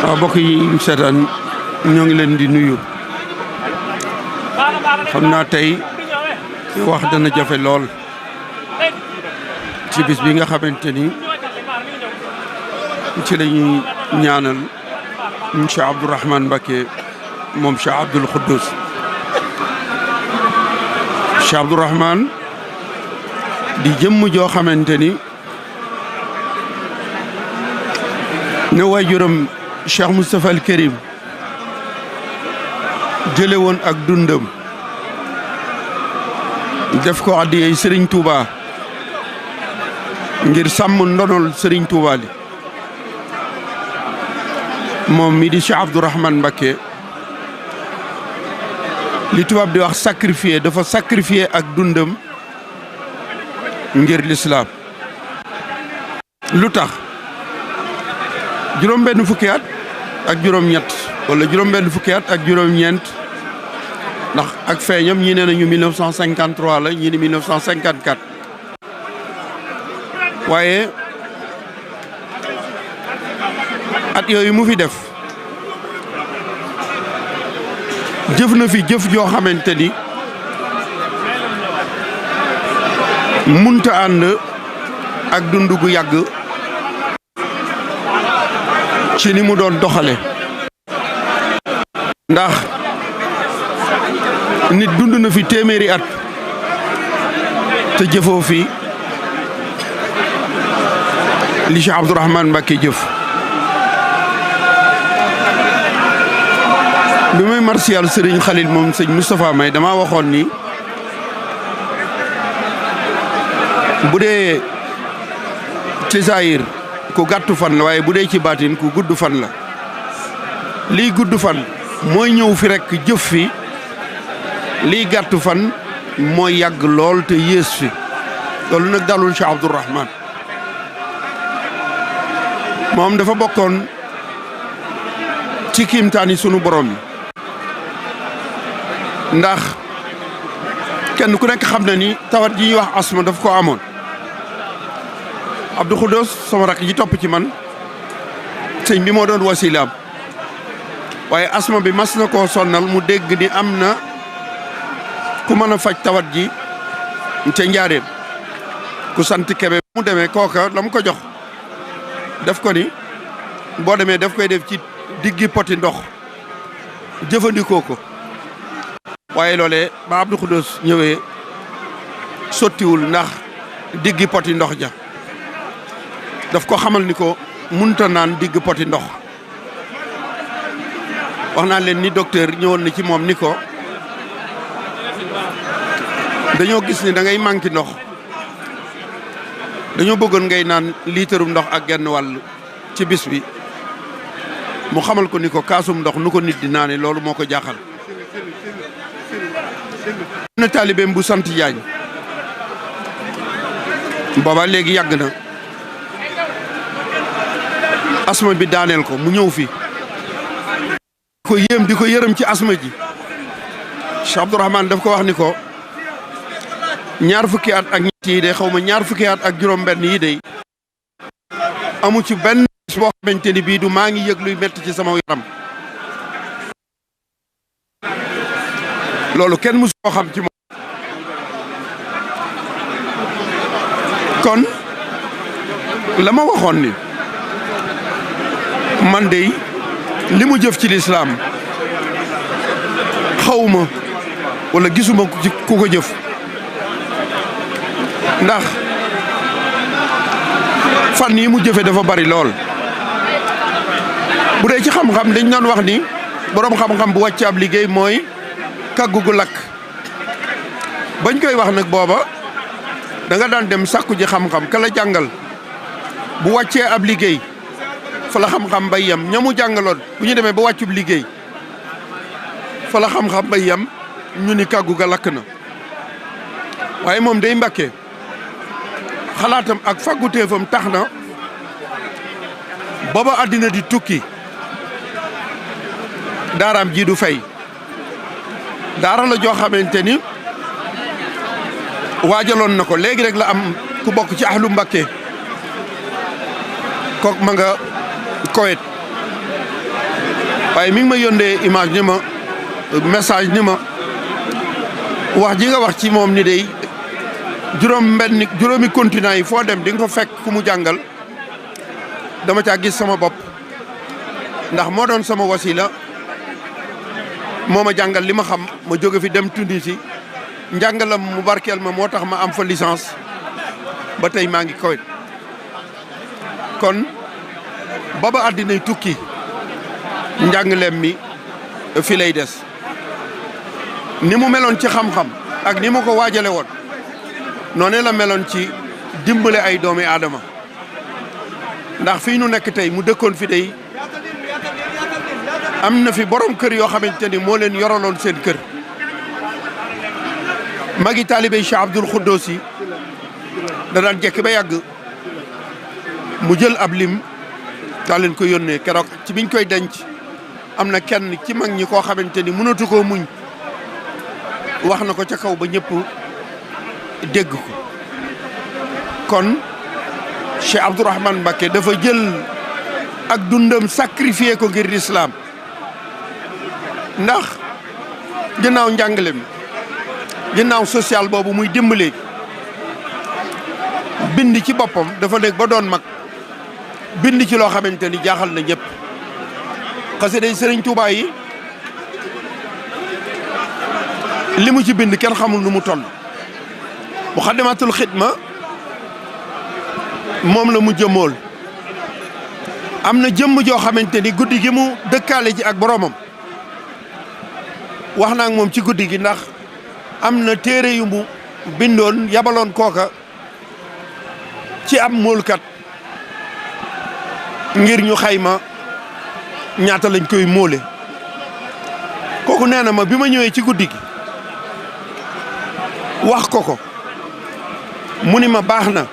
mbokk yi seetaan ñoo ngi leen di nuyu xam naa tey wax dana jafe lool ci bis bi nga xamante ni ci lañuy ñaanal Cheikh Abdou Rahmane Mbacke moom Cheikh Abdoul Khoudous. Cheikh Abdou Rahmane di jëmm joo xamante ni ne waajuram Cheikh Moustapha al Karim jële woon ak dundam def ko addiyee Serigne Touba ngir sàmm ndonol Serigne Touba li moom mi di Cheikh Abdou Rahmane Mbacke li tubaab di wax sacrifié dafa sacrifié ak dundam ngir l'islam lu tax juróom benn fukki at ak juróom ñett wala juróom benn fukki at ak juróom ñeent ndax ak feeñam ñi nee nañu 1953 la ñi ni 1954 waaye at yooyu mu fi def jëf na fi jëf joo xamante ni munta ànd ak dund gu yàgg ci ni mu doon doxale ndax nit dund na fi téeméeri at te jëfoo fi li Cheikh Abdou Rahmane Mbacke jëf bi may martial Serigne Khalil moom sëñ Moustapha May dama waxoon ni bu dee ci zahir ku gàttu fan la waaye bu dee ci baatin ku gudd fan la lii gudd fan mooy ñëw fi rekk jëf fi lii gàttu fan mooy yàgg lool te yées fi loolu nag dalul Cheikh Abdou Rahmane moom dafa bokkoon ci kiimtaani sunu borom yi ndax kenn ku nekk xam na ni tawat ji ñuy wax asma daf ko amoon Abdou Khoudous sama rakk ji topp ci man sëñ bi moo doon wasilaam waaye asma bi mas na koo sonnal mu dégg ni am na ku mën a faj tawat ji ca njaareem ku sant Kebe mu demee kooka la mu ko jox def ko ni boo demee daf koy def ci diggi poti ndox jëfandikoo ko waaye loolee ba Abdou Khoudous ñëwee sottiwul ndax diggi poti ndox ja daf ko xamal ni ko munta naan digg poti ndox wax naa leen ni docteur ñëwoon na ci moom ni ko dañoo gis ni da ngay manqué ndox dañoo bëggoon ngay naan liitarum ndox ak genn wàll ci bis bi mu xamal ko ni ko kaasum ndox nu ko nit di naane loolu moo ko jaaxal na taalibeem bu sant Jaañ booba léegi yàgg na asma bi daaneel ko mu ñëw fi ko yéem di ko yërëm ci asma ji Cheikh Abdou Rahmane daf ko wax ni ko ñaar fukki at ak ñett yi de xaw ma ñaar fukki at ak juróom benn yi de amu ci benn bis boo xamante ni bii du maa ngi yëg luy metti ci sama yaram loolu kenn musu koo xam ci moom kon la ma waxoon ni man de li mu jëf ci lislaam xawma wala gisuma ci ku ko jëf ndax fan yi mu jëfe dafa bari lool bu dee ci xam-xam dañ doon wax ni boroom xam-xam bu wàcc ab liggéey mooy kàggu gu lakk bañ koy wax nag booba da nga daan dem sàkku ji xam-xam ka la jàngal bu wàccee ab liggéey fa la xam-xam bay yam ñamu jàngaloon bu ñu demee ba wàccub liggéey fa la xam-xam bay yam ñu ni kàggu ga lakk na waaye moom day Mbàkke xalaatam ak fagguteefam tax na booba àddina di tukki daaraam ji du fay daara la joo xamante ni waajaloon na ko léegi rek la am ku bokk ci ahlu Mbacke kook ma nga Koweït waaye mi ngi ma yónnee image ni ma message ni ma wax ji nga wax ci moom ni day juróomi continent yi foo dem di nga fa fekk ku mu jàngal dama caa gis sama bopp ndax moo doon sama wasila moo ma jàngal li ma xam ma jóge fi dem Tunisie njàngalam mu barkeel ma moo tax ma am fa licence ba tey maa ngi Koweït kon baba àddinay tukki njàngaleem mi fi lay des ni mu meloon ci xam-xam ak ni mu ko waajale woon noonu la meloon ci dimbale ay doomi aadama ndax fii nu nekk tey mu dëkkoon fi day am na fi borom kër yoo xamante ni moo leen yoraloon seen kër magi taalibe Cheikh Abdoul Khoudous yi da daan jekk ba yàgg mu jël ab lim daa leen ko yónnee keroog ci biñ koy denc am na kenn ci mag ñi koo xamante ni mënatu koo muñ wax na ko ca kaw ba ñëpp dégg ko kon Cheikh Abdou Rahmane Mbacke dafa jël ak dundam sacrifié ko ngir l'islam ndax ginnaaw njàngale mi ginnaaw social boobu muy dimbale bind ci boppam dafa nekk ba doon mag bind ci loo xamante ni jaaxal na ñëpp xasida Serigne Touba yi li mu ci bind kenn xamul nu mu toll Muxaddamatul Xidma moom la mu jëmool am na jëmm joo xamante ni guddi gi mu dëkkaale ji ak boroomam wax naa ak moom ci guddi gi ndax am na téere yu mu bindoon yabaloon kooka ci ab móolkat ngir ñu xayma ñaata lañ koy móole kooku nee na ma bi ma ñëwee ci guddi gi wax ko mu ni ma baax na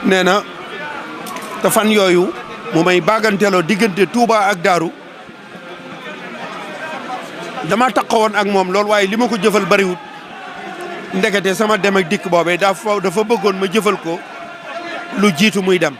nee na te fan yooyu mu may baaganteeloo diggante Touba ak Daaru dama taxawoon ak moom loolu waaye li ma ko jëfal bariwut ndekete sama dem ak dikk boobee dafa bëggoon ma jëfal ko lu jiitu muy dem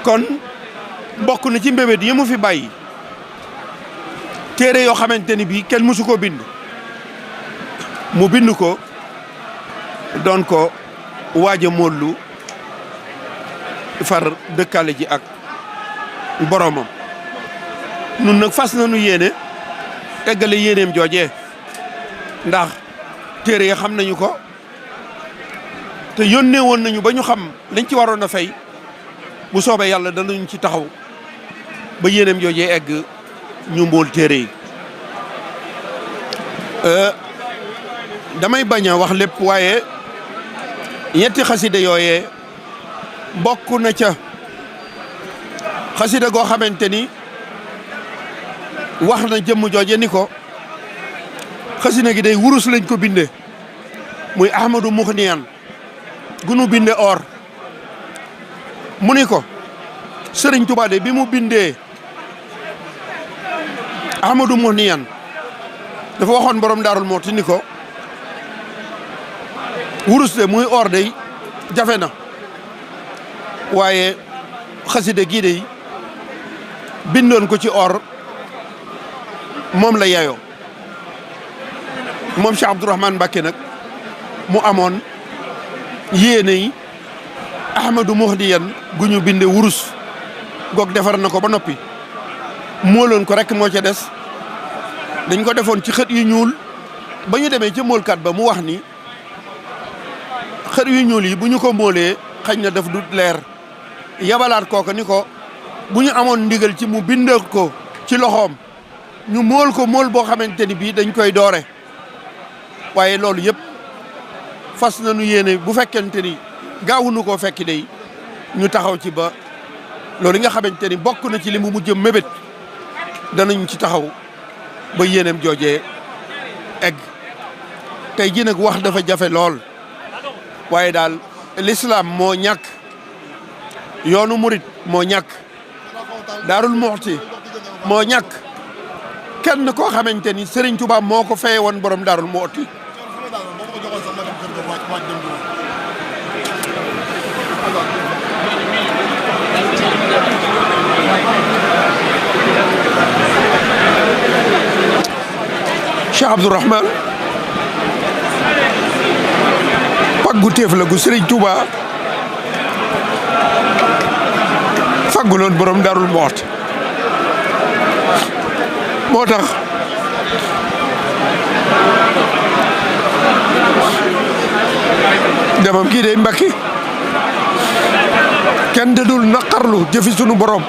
kon bokk na ci mbébét yi mu fi bàyyi téere yoo xamante ni bii kenn mësu ko bind mu bind ko doon ko waaj a móollu far dëkkaale ji ak boromam nun nag fas nañu yéene eggale yéeneem joojee ndax téere yi xam nañu ko te yónnee woon nañu ba ñu xam lañ ci waroon a fay bu soobee yàlla danañ ci taxaw ba yéeneem joojee egg ñu mbool téere yi damay bañ a wax lépp waaye ñetti xasida yooyee bokk na ca xasida goo xamante ni wax na jëmm jooje ni ko xasida gi day wurus lañ ko binde muy Ahmadou Mouhniyane gunu binde or mu ni ko Serigne Touba de bi mu bindee Ahmadou Mouhniyane dafa waxoon borom Daarul Muxti ni ko wurus de muy or de jafe na waaye xasida gii de bindoon ko ci or moom la yeyoo moom Cheikh Abdou Rahmane Mbacke nag mu amoon yéene yi Ahmadou Mouhniyane gu ñu binde wurus goog defar na ko ba noppi mooloon ko rek moo ca des dañ ko defoon ci xët yu ñuul ba ñu demee ca moolkat ba mu wax ni xët yu ñuul yi bu ñu ko moolee xañ na daf du leer yabalaat kooka ni ko bu ñu amoon ndigal ci mu bind ko ci loxoom ñu mool ko mool boo xamante ni bii dañ koy doore waaye loolu yëpp fas nañu yéene bu fekkente ni gaawuñu koo fekki day ñu taxaw ci ba loolu nga xamante ni bokk na ci li mu mujj mébét danañ ci taxaw ba yéeneem joojee egg tey ji nag wax dafa jafe lool waaye daal l'islam moo ñàkk yoonu murit moo ñàkk Daarul Muxti moo ñàkk kenn koo xamante ni Serigne Touba moo ko feye woon borom Daarul Muxti Cheikh Abdou Rahmane paggu téef la gu Serigne Touba fagguloon borom Darou Mouhty moo tax demam kii day Mbacke kenn da dul naqarlu jëfi sunu borom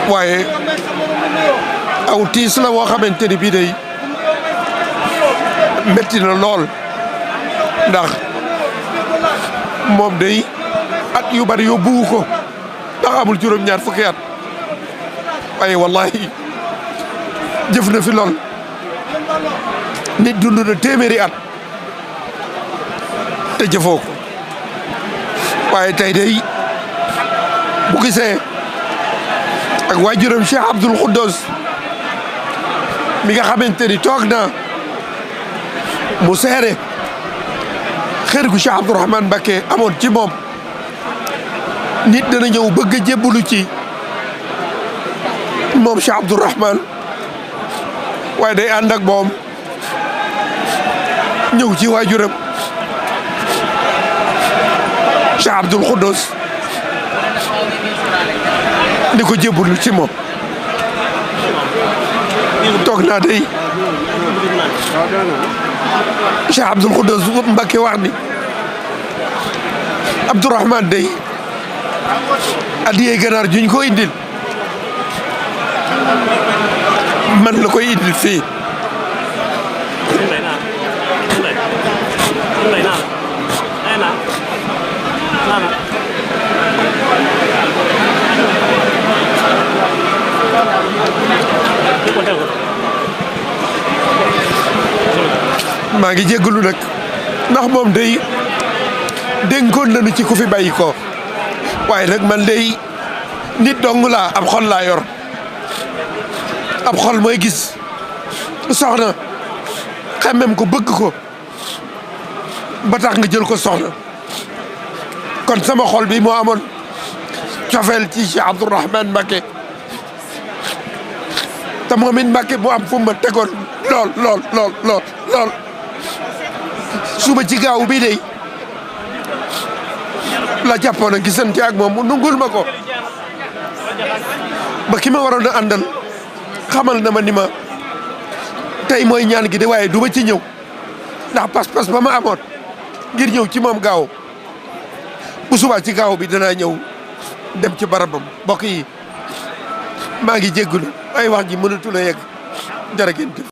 waaye aw tiis la woo xamante ni bii day metti na lool ndax moom day at yu bari yóbbuwu ko ndax amul juróom-ñaar fukki at waaye wallahi jëf na fi lool nit dund na téeméeri at te jëfoo ko waaye tey day bu gisee ak waajuram Cheikh Abdoul Khoudous mi nga xamante ni toog na mu seere xër gu Cheikh Abdou Rahmane Mbacke amoon ci moom nit dana ñëw bëgg a jébbalu ci moom Cheikh Abdou Rahmane waaye day ànd ak moom ñëw ci waajuram Cheikh Abdoul Khoudous di ko jébbalu ci moom toog naa day Cheikh Abdoul Khoudous Mbacke wax ni Abdou Rahmane day adiyee ganaar juñ ko indil man la koy indil fii maa ngi jéggalu nag ndax moom day dénkoon nañu ci ku fi bàyyi ko waaye nag man day nit dong laa ab xol laa yor ab xol mooy gis soxna xamem ko bëgg ko ba tax nga jël ko soxna kon sama xol bi moo amoon cofeel ci Cheikh Abdou Rahmane Mbacke te moom it Mbacke mu am fu ma tegoon lool suba ci gaaw bi day la jàppoon a gisante ak moom mu nungul ma ko ba ki ma waroon a àndal xamal na ma ni ma tey mooy ñaan gi de waaye du ma ci ñëw ndax pas-pas ba ma amoon ngir ñëw ci moom gaaw bu subaa ci gaaw bi danaa ñëw dem ci barabam mbokk yi maa ngi jéggulu ay wax ji mënatul a yegg jërë ngeen jëf